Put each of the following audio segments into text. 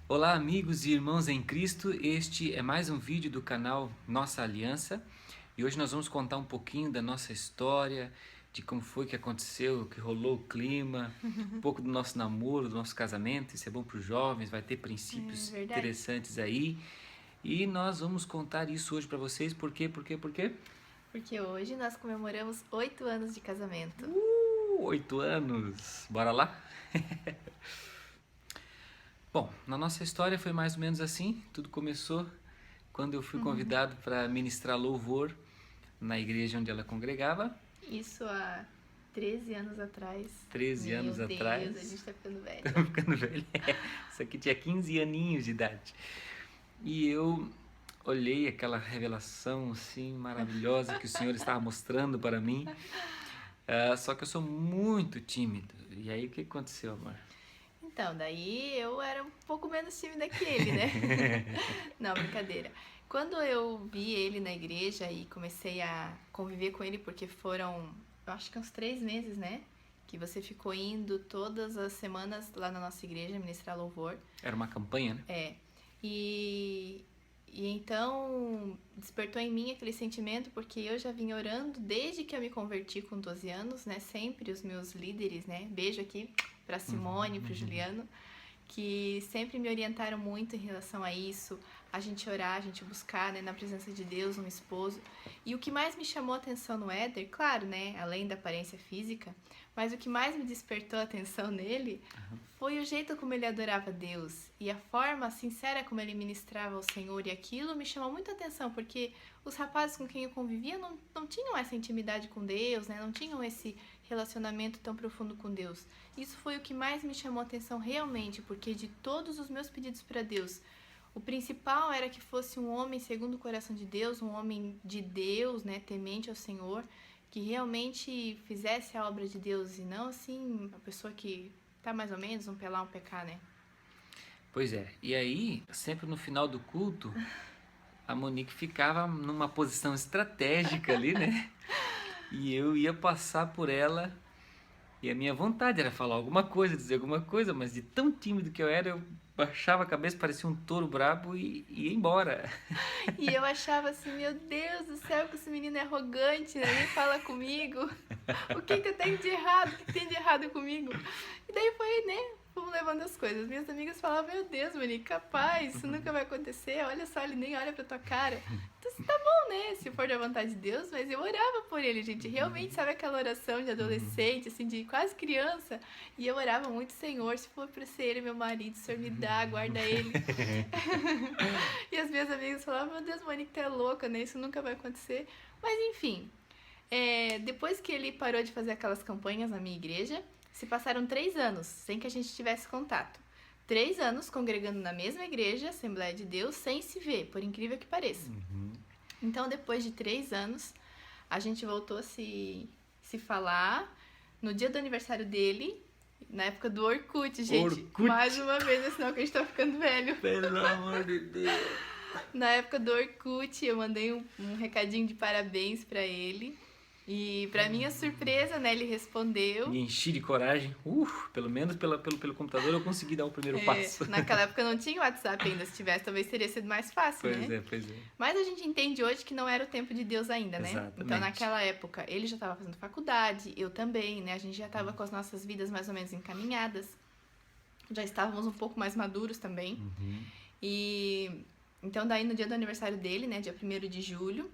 Olá, amigos e irmãos em Cristo. Este é mais um vídeo do canal Nossa Aliança e hoje nós vamos contar um pouquinho da nossa história, de como foi que aconteceu, que rolou o clima, um pouco do nosso namoro, do nosso casamento. Isso é bom para os jovens, vai ter É princípios verdade. interessantes aí e nós vamos contar isso hoje para vocês. Por quê? Por quê? Porque hoje nós comemoramos 8 anos de casamento. 8 anos! Bora lá? Bom, na nossa história foi mais ou menos assim. Tudo começou quando eu fui convidado para ministrar louvor na igreja onde ela congregava, Isso há 13 anos atrás. 13 Meu anos Deus, a atrás. gente tá ficando velho. Tô ficando velho. Isso aqui tinha 15 aninhos de idade. E eu olhei aquela revelação assim maravilhosa que o Senhor estava mostrando para mim. Só que eu sou muito tímido. E aí o que aconteceu, amor? Então, daí eu era um pouco menos tímida que ele, né? Não, brincadeira. Quando eu vi ele na igreja e comecei a conviver com ele, porque foram, eu acho que uns 3 meses, né? Que você ficou indo todas as semanas lá na nossa igreja ministrar louvor. Era uma campanha, né? É. E, e então despertou em mim aquele sentimento, porque eu já vinha orando desde que eu me converti com 12 anos, né? Sempre os meus líderes, né? Beijo aqui pra Simone, pro Juliano, que sempre me orientaram muito em relação a isso, a gente orar, a gente buscar, né, na presença de Deus, um esposo. E o que mais me chamou a atenção no Éder, claro, né, além da aparência física, mas o que mais me despertou a atenção nele foi o jeito como ele adorava Deus e a forma sincera como ele ministrava ao Senhor. E aquilo me chamou muita atenção, porque os rapazes com quem eu convivia não tinham essa intimidade com Deus, né? Não tinham esse relacionamento tão profundo com Deus. Isso foi o que mais me chamou a atenção realmente, porque de todos os meus pedidos para Deus, o principal era que fosse um homem segundo o coração de Deus, um homem de Deus, né, temente ao Senhor, que realmente fizesse a obra de Deus e não assim uma pessoa que tá mais ou menos um pelar um pecar, né? Pois é. E aí, sempre no final do culto, a Monique ficava numa posição estratégica ali, né? E eu ia passar por ela e a minha vontade era falar alguma coisa, dizer alguma coisa, mas de tão tímido que eu era, eu baixava a cabeça, parecia um touro brabo e ia embora. E eu achava assim, meu Deus do céu, que esse menino é arrogante, né? Nem fala comigo. O que que eu tenho de errado? O que que tem de errado comigo? E daí foi, né? Fomos levando as coisas. Minhas amigas falavam, meu Deus, Monique, capaz, isso nunca vai acontecer. Olha só, ele nem olha pra tua cara. Então, tá bom, né? Se for da vontade de Deus, mas eu orava por ele, gente. Realmente, sabe aquela oração de adolescente, assim, de quase criança? E eu orava muito, Senhor, se for pra ser ele meu marido, o Senhor me dá, guarda ele. E as minhas amigas falavam, meu Deus, Monique, tu é louca, né? Isso nunca vai acontecer. Mas enfim, depois que ele parou de fazer aquelas campanhas na minha igreja, se passaram 3 anos sem que a gente tivesse contato. 3 anos congregando na mesma igreja, Assembleia de Deus, sem se ver, por incrível que pareça. Então, depois de 3 anos, a gente voltou a se falar no dia do aniversário dele, na época do Orkut, gente. Orkut. Mais uma vez, é sinal que a gente tá ficando velho. Pelo amor de Deus. Na época do Orkut, eu mandei um recadinho de parabéns pra ele. E pra minha surpresa, né, ele respondeu. Me enchi de coragem. Pelo menos pelo computador eu consegui dar o primeiro passo. Naquela época não tinha WhatsApp ainda, se tivesse talvez teria sido mais fácil, Pois né? é, pois é. Mas a gente entende hoje que não era o tempo de Deus ainda, né? Exatamente. Então naquela época ele já estava fazendo faculdade, eu também, né? A gente já estava com as nossas vidas mais ou menos encaminhadas. Já estávamos um pouco mais maduros também. E então daí no dia do aniversário dele, né, dia 1º de julho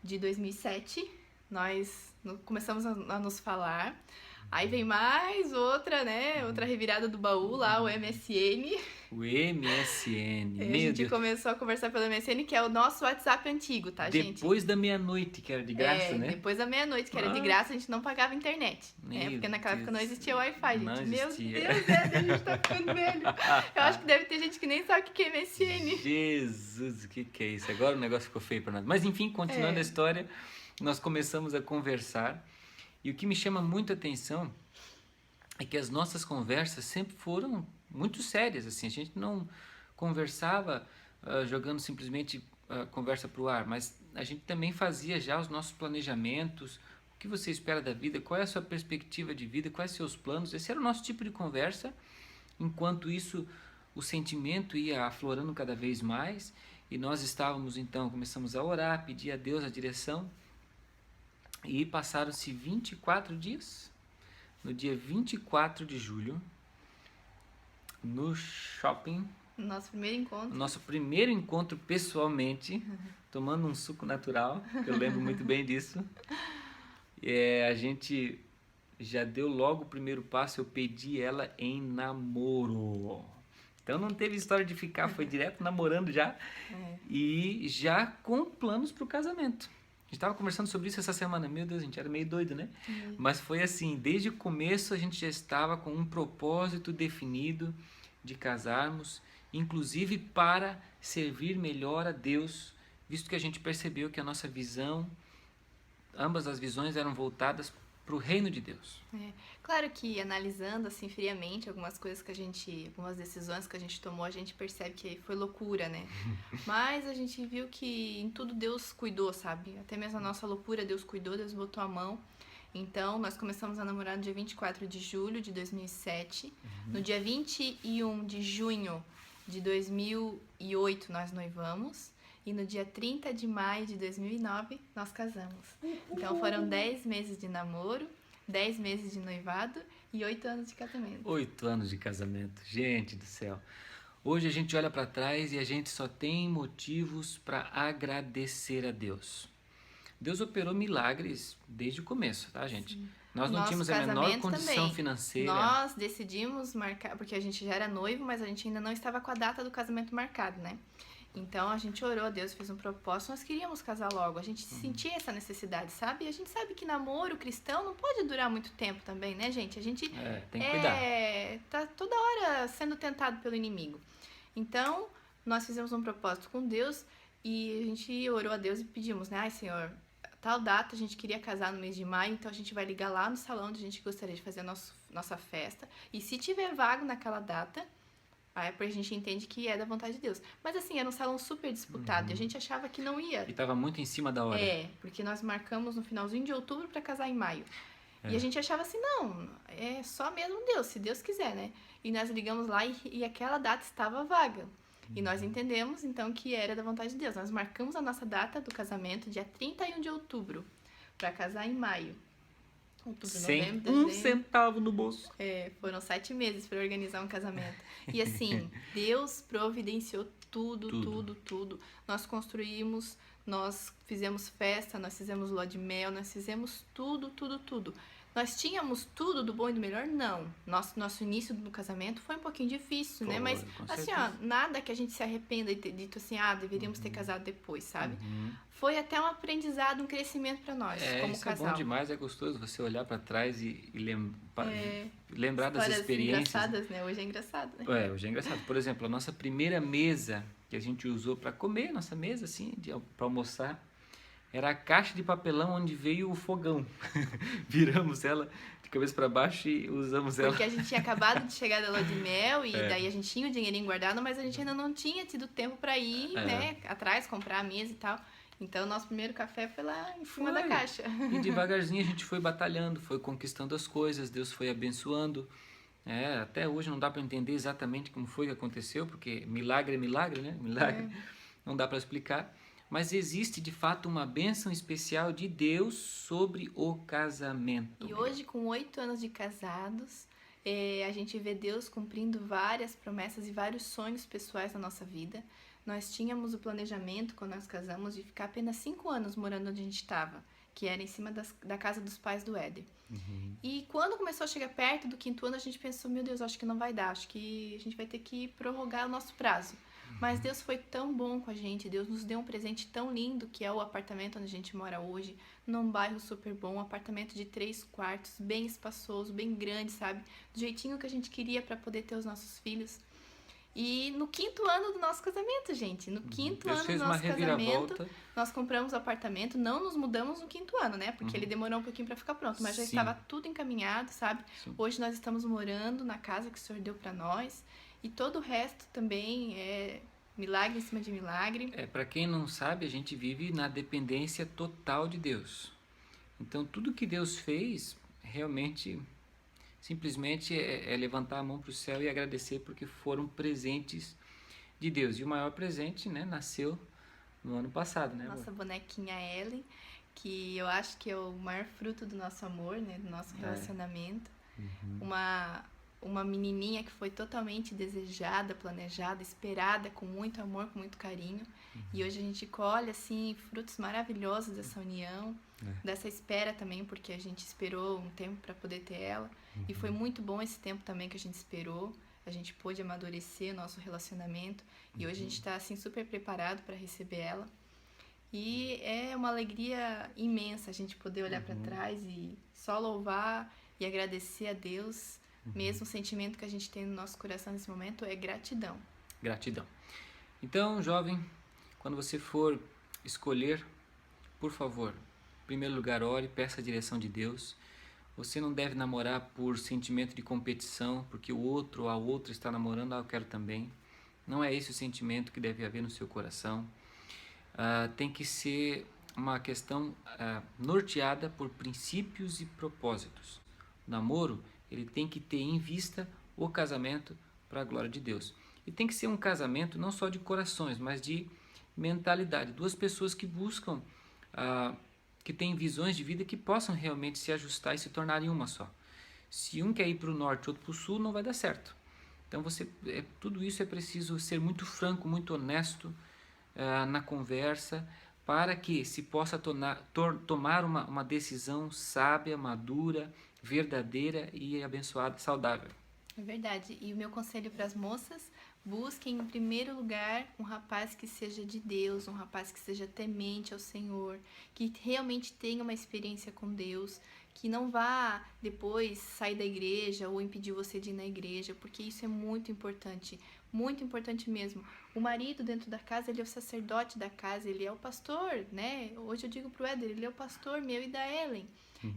de 2007, nós começamos a nos falar. Aí vem mais outra, né, outra revirada do baú lá, o MSN. O MSN. A Meu gente Deus. começou a conversar pelo MSN, que é o nosso WhatsApp antigo, tá, gente? Depois da meia-noite, que era de graça, né? Depois da meia-noite, que era de graça, a gente não pagava internet. Né? Meu Porque naquela época não Deus. existia Wi-Fi, gente. Não Meu existia. Deus, a gente tá ficando velho. Eu acho que deve ter gente que nem sabe o que é MSN. Jesus, o que é isso? Agora o negócio ficou feio para nós. Mas enfim, continuando a história, nós começamos a conversar. E o que me chama muito a atenção é que as nossas conversas sempre foram muito sérias, assim. A gente não conversava jogando simplesmente conversa para o ar, mas a gente também fazia já os nossos planejamentos. O que você espera da vida? Qual é a sua perspectiva de vida? Quais são os seus planos? Esse era o nosso tipo de conversa. Enquanto isso, o sentimento ia aflorando cada vez mais e nós estávamos então, começamos a orar, pedir a Deus a direção e passaram-se 24 dias. No dia 24 de julho, no shopping, nosso primeiro encontro pessoalmente, tomando um suco natural, eu lembro muito bem disso. A gente já deu logo o primeiro passo, eu pedi ela em namoro. Então não teve história de ficar, foi direto namorando já. E já com planos para o casamento. A gente estava conversando sobre isso essa semana. Meu Deus, a gente era meio doido, né? Mas foi assim, desde o começo a gente já estava com um propósito definido de casarmos, inclusive para servir melhor a Deus, visto que a gente percebeu que a nossa visão, ambas as visões eram voltadas para o reino de Deus. Claro que analisando assim friamente algumas decisões que a gente tomou, a gente percebe que foi loucura, né? Mas a gente viu que em tudo Deus cuidou, sabe? Até mesmo a nossa loucura, Deus cuidou, Deus botou a mão. Então, nós começamos a namorar no dia 24 de julho de 2007. No dia 21 de junho de 2008, nós noivamos. E no dia 30 de maio de 2009, nós casamos. Então, foram 10 meses de namoro, 10 meses de noivado e 8 anos de casamento. 8 anos de casamento. Gente do céu. Hoje a gente olha para trás e a gente só tem motivos para agradecer a Deus. Deus operou milagres desde o começo, tá, gente? Sim. Nós não tínhamos a menor condição também. financeira. Nós decidimos marcar, porque a gente já era noivo, mas a gente ainda não estava com a data do casamento marcado, né? Então a gente orou a Deus, fez um propósito, nós queríamos casar logo, a gente sentia essa necessidade, sabe? E a gente sabe que namoro cristão não pode durar muito tempo também, né, gente? A gente tem que cuidar. Tá toda hora sendo tentado pelo inimigo. Então, nós fizemos um propósito com Deus e a gente orou a Deus e pedimos, né? Ai, Senhor, tal data a gente queria casar no mês de maio, então a gente vai ligar lá no salão onde a gente gostaria de fazer a nossa festa. E se tiver vago naquela data, aí a gente entende que é da vontade de Deus. Mas assim, era um salão super disputado e a gente achava que não ia. E estava muito em cima da hora. Porque nós marcamos no finalzinho de outubro para casar em maio. E a gente achava assim, não, é só mesmo Deus, se Deus quiser, né? E nós ligamos lá e aquela data estava vaga. E nós entendemos, então, que era da vontade de Deus. Nós marcamos a nossa data do casamento, dia 31 de outubro, para casar em maio. Outubro, sem novembro, um dezembro. centavo no bolso. Foram 7 meses para organizar um casamento. E assim, Deus providenciou tudo. Nós construímos, nós fizemos festa, nós fizemos lua de mel, nós fizemos tudo. Nós tínhamos tudo do bom e do melhor? Não. Nosso início do casamento foi um pouquinho difícil, né? Mas, assim, nada que a gente se arrependa de ter dito assim, deveríamos ter casado depois, sabe? Foi até um aprendizado, um crescimento para nós, como isso casal. É bom demais, é gostoso você olhar para trás e lembrar das experiências. Engraçadas, né? Hoje é engraçado, né? Hoje é engraçado. Por exemplo, a nossa primeira mesa que a gente usou para comer, nossa mesa, assim, para almoçar, era a caixa de papelão onde veio o fogão. Viramos ela de cabeça para baixo e usamos ela. Porque a gente tinha acabado de chegar da lua de mel e daí a gente tinha o dinheirinho guardado, mas a gente ainda não tinha tido tempo para ir, né, atrás, comprar a mesa e tal. Então, o nosso primeiro café foi lá em cima da caixa. E devagarzinho a gente foi batalhando, foi conquistando as coisas, Deus foi abençoando. Até hoje não dá para entender exatamente como foi que aconteceu, porque milagre é milagre, né? Milagre não dá para explicar. Mas existe, de fato, uma bênção especial de Deus sobre o casamento. E hoje, com 8 anos de casados, a gente vê Deus cumprindo várias promessas e vários sonhos pessoais na nossa vida. Nós tínhamos o planejamento, quando nós casamos, de ficar apenas 5 anos morando onde a gente estava, que era em cima da casa dos pais do Éder. E quando começou a chegar perto do 5º ano, a gente pensou, meu Deus, acho que não vai dar, acho que a gente vai ter que prorrogar o nosso prazo. Mas Deus foi tão bom com a gente, Deus nos deu um presente tão lindo, que é o apartamento onde a gente mora hoje, num bairro super bom, um apartamento de 3 quartos, bem espaçoso, bem grande, sabe? Do jeitinho que a gente queria para poder ter os nossos filhos. E no 5º ano do nosso casamento, gente, no 5º ano do nosso casamento, nós compramos o apartamento, não nos mudamos no 5º ano, né? Porque ele demorou um pouquinho para ficar pronto, mas já estava tudo encaminhado, sabe? Hoje nós estamos morando na casa que o Senhor deu para nós. E todo o resto também é milagre em cima de milagre. Para quem não sabe, a gente vive na dependência total de Deus. Então, tudo que Deus fez, realmente, simplesmente é levantar a mão para o céu e agradecer porque foram presentes de Deus. E o maior presente, né, nasceu no ano passado, né? Nossa bonequinha Ellen, que eu acho que é o maior fruto do nosso amor, né, do nosso relacionamento. Uma menininha que foi totalmente desejada, planejada, esperada com muito amor, com muito carinho. E hoje a gente colhe, assim, frutos maravilhosos dessa união, dessa espera também, porque a gente esperou um tempo para poder ter ela. E foi muito bom esse tempo também que a gente esperou. A gente pôde amadurecer o nosso relacionamento. E hoje a gente está, assim, super preparado para receber ela. E é uma alegria imensa a gente poder olhar para trás e só louvar e agradecer a Deus. Mesmo o sentimento que a gente tem no nosso coração nesse momento é gratidão. Gratidão. Então, jovem, quando você for escolher, por favor, em primeiro lugar, ore, peça a direção de Deus. Você não deve namorar por sentimento de competição, porque o outro ou a outra está namorando, eu quero também. Não é esse o sentimento que deve haver no seu coração. Tem que ser uma questão norteada por princípios e propósitos. O namoro, ele tem que ter em vista o casamento para a glória de Deus. E tem que ser um casamento não só de corações, mas de mentalidade. Duas pessoas que buscam, que têm visões de vida que possam realmente se ajustar e se tornarem uma só. Se um quer ir para o norte e outro para o sul, não vai dar certo. Então, tudo isso é preciso ser muito franco, muito honesto na conversa, para que se possa tomar uma decisão sábia, madura, verdadeira e abençoada, saudável. É verdade. E o meu conselho para as moças: busquem em primeiro lugar um rapaz que seja de Deus, um rapaz que seja temente ao Senhor, que realmente tenha uma experiência com Deus, que não vá depois sair da igreja ou impedir você de ir na igreja, porque isso é muito importante mesmo. O marido dentro da casa, ele é o sacerdote da casa, ele é o pastor, né? Hoje eu digo pro Éder, ele é o pastor meu e da Ellen.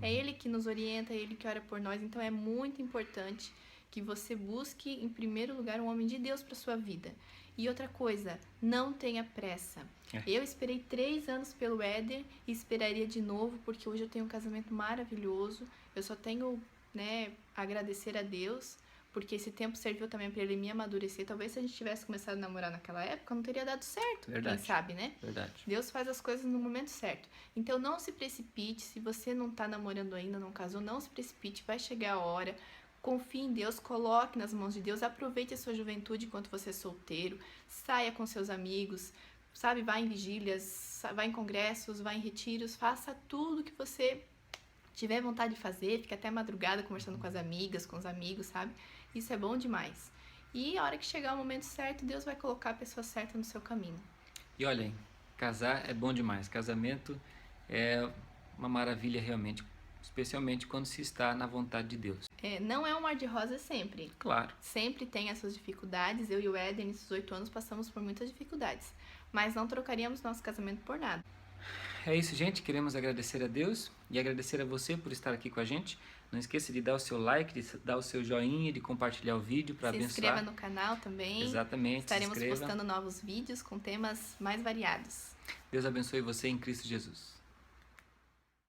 É ele que nos orienta, é ele que ora por nós, então é muito importante que você busque em primeiro lugar um homem de Deus para sua vida. E outra coisa, não tenha pressa. Eu esperei 3 anos pelo Éder e esperaria de novo, porque hoje eu tenho um casamento maravilhoso. Eu só tenho, né, a agradecer a Deus, porque esse tempo serviu também para ele me amadurecer. Talvez se a gente tivesse começado a namorar naquela época, não teria dado certo. Verdade. Quem sabe, né? Verdade. Deus faz as coisas no momento certo. Então não se precipite. Se você não está namorando ainda, não casou, não se precipite. Vai chegar a hora. Confie em Deus, coloque nas mãos de Deus, aproveite a sua juventude enquanto você é solteiro, saia com seus amigos, sabe, vá em vigílias, vá em congressos, vá em retiros, faça tudo que você tiver vontade de fazer, fique até madrugada conversando com as amigas, com os amigos, sabe? Isso é bom demais. E a hora que chegar o momento certo, Deus vai colocar a pessoa certa no seu caminho. E olhem, casar é bom demais, casamento é uma maravilha realmente, especialmente quando se está na vontade de Deus. Não é um mar de rosas sempre. Claro. Sempre tem essas dificuldades. Eu e o Éder, nesses 8 anos, passamos por muitas dificuldades. Mas não trocaríamos nosso casamento por nada. É isso, gente. Queremos agradecer a Deus e agradecer a você por estar aqui com a gente. Não esqueça de dar o seu like, de dar o seu joinha, de compartilhar o vídeo para abençoar. Se inscreva no canal também. Exatamente. Estaremos postando novos vídeos com temas mais variados. Deus abençoe você em Cristo Jesus.